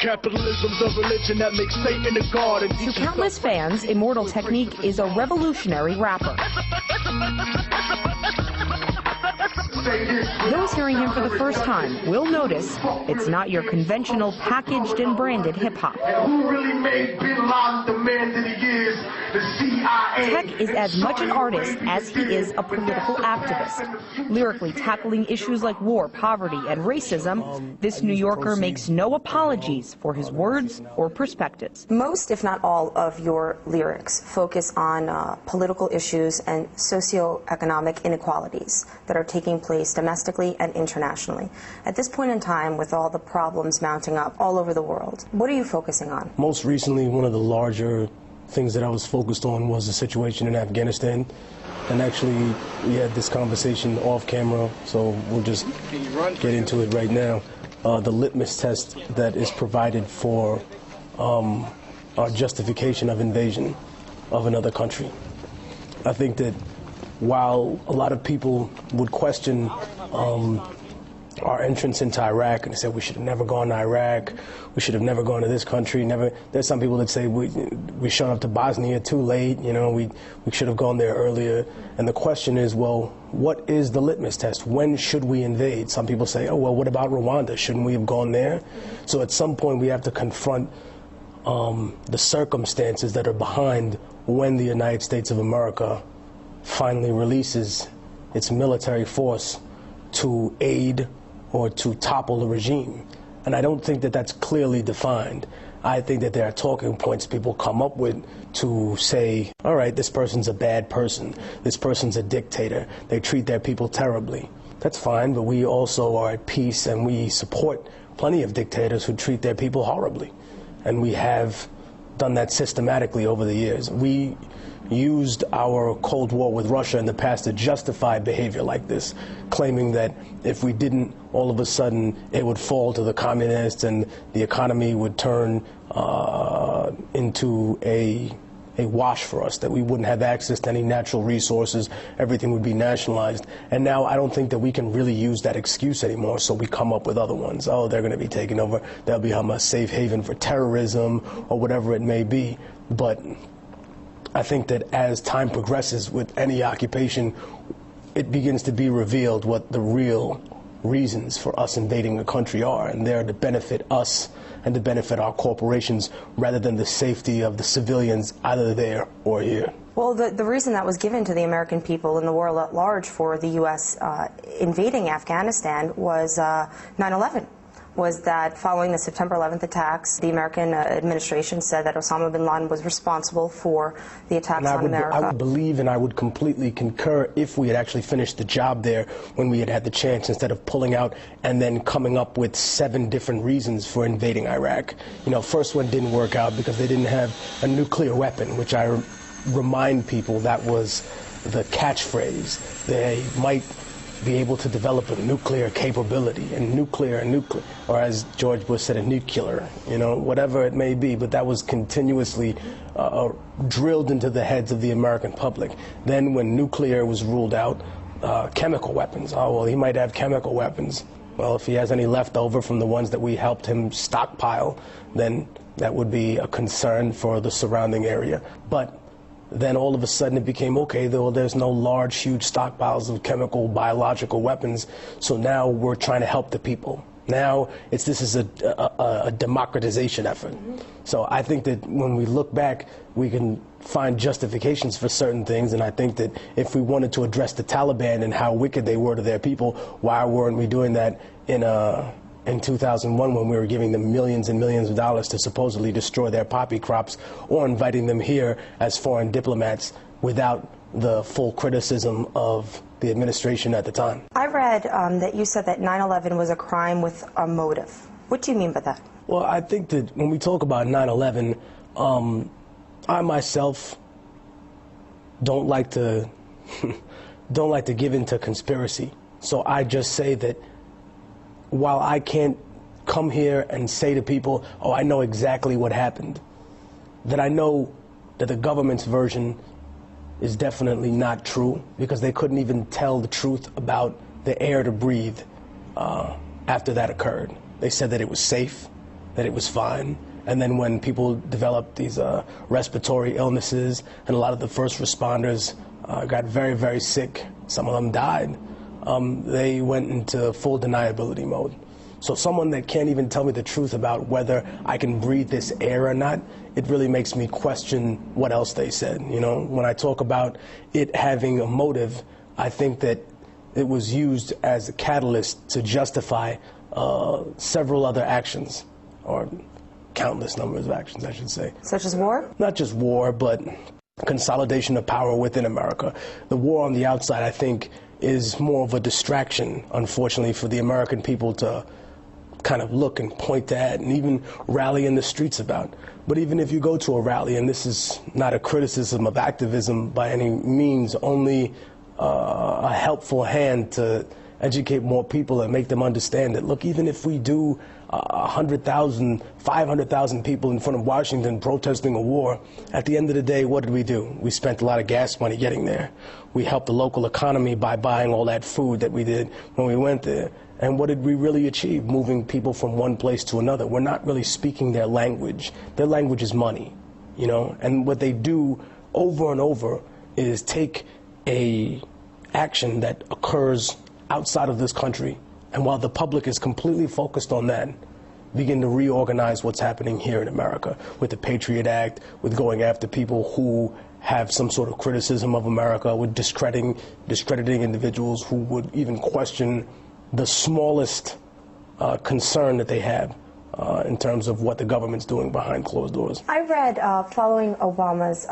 Capitalism's a religion that makes Satan a god. To countless fans, Immortal technique is a revolutionary rapper. Those hearing him for the first time will notice it's not your conventional packaged and branded hip-hop. Who really made Bin Laden the man that he is? The CIA. Tech is as much an artist as he is a political activist. Lyrically tackling issues like war, poverty, and racism, this New Yorker makes no apologies for his words or perspectives. Most, if not all, of your lyrics focus on political issues and socioeconomic inequalities that are taking place domestically and internationally. At this point in time, with all the problems mounting up all over the world, what are you focusing on? Most recently, one of the larger things that I was focused on was the situation in Afghanistan. And actually, we had this conversation off camera, so we'll just get into it right now. The litmus test that is provided for our justification of invasion of another country. I think that while a lot of people would question our entrance into Iraq and say we should have never gone to Iraq, we should have never gone to this country, never. There's some people that say we showed up to Bosnia too late, you know, we should have gone there earlier. And the question is, well, what is the litmus test? When should we invade? Some people say, oh, well, what about Rwanda? Shouldn't we have gone there? So at some point we have to confront the circumstances that are behind when the United States of America finally releases its military force to aid or to topple the regime. And I don't think that that's clearly defined. I think that there are talking points people come up with to say, all right, this person's a bad person, this person's a dictator, they treat their people terribly. That's fine, but we also are at peace and we support plenty of dictators who treat their people horribly. And we have done that systematically over the years. We used our Cold War with Russia in the past to justify behavior like this, claiming that if we didn't, all of a sudden it would fall to the communists and the economy would turn into a wash for us, that we wouldn't have access to any natural resources, everything would be nationalized. And now I don't think that we can really use that excuse anymore, so we come up with other ones. Oh, they're going to be taken over, they'll become a safe haven for terrorism or whatever it may be. But I think that as time progresses with any occupation, it begins to be revealed what the real reasons for us invading a country are, and they're to benefit us and to benefit our corporations rather than the safety of the civilians either there or here. Well, the reason that was given to the American people and the world at large for the U.S. Invading Afghanistan was 9/11. Was that following the September 11th attacks, the American administration said that Osama bin Laden was responsible for the attacks on America. I would believe and I would completely concur if we had actually finished the job there when we had had the chance, instead of pulling out and then coming up with 7 different reasons for invading Iraq. You know, first one didn't work out because they didn't have a nuclear weapon, which I remind people that was the catchphrase. They might be able to develop a nuclear capability, and nuclear, or as George Bush said, a nuclear, you know, whatever it may be, but that was continuously drilled into the heads of the American public. Then when nuclear was ruled out, chemical weapons. Oh, well, he might have chemical weapons. Well, if he has any left over from the ones that we helped him stockpile, then that would be a concern for the surrounding area. But then all of a sudden it became, okay, though there's no large, huge stockpiles of chemical, biological weapons, so now we're trying to help the people. Now this is a democratization effort. So I think that when we look back, we can find justifications for certain things, and I think that if we wanted to address the Taliban and how wicked they were to their people, why weren't we doing that in 2001 when we were giving them millions and millions of dollars to supposedly destroy their poppy crops, or inviting them here as foreign diplomats without the full criticism of the administration at the time? I read that you said that 9/11 was a crime with a motive. What do you mean by that? Well, I think that when we talk about 9/11, I myself don't like to give into conspiracy. So I just say that while I can't come here and say to people, oh, I know exactly what happened, that I know that the government's version is definitely not true, because they couldn't even tell the truth about the air to breathe after that occurred. They said that it was safe. that it was fine. And then when people developed these respiratory illnesses, and a lot of the first responders got very, very sick, some of them died, they went into full deniability mode. So someone that can't even tell me the truth about whether I can breathe this air or not, it really makes me question what else they said. You know, when I talk about it having a motive, I think that it was used as a catalyst to justify several other actions, or countless numbers of actions, I should say. Such as war? Not just war, but consolidation of power within America. The war on the outside, I think, is more of a distraction, unfortunately, for the American people to kind of look and point at and even rally in the streets about. But even if you go to a rally, and this is not a criticism of activism by any means, only a helpful hand to educate more people and make them understand that, look, even if we do 100,000, 500,000 people in front of Washington protesting a war, at the end of the day, what did we do? We spent a lot of gas money getting there. We helped the local economy by buying all that food that we did when we went there. And what did we really achieve? Moving people from one place to another. We're not really speaking their language. Their language is money, you know? And what they do over and over is take a action that occurs outside of this country, and while the public is completely focused on that, begin to reorganize what's happening here in America with the Patriot Act, with going after people who have some sort of criticism of America, with discrediting individuals who would even question the smallest concern that they have in terms of what the government's doing behind closed doors. I read following Obama's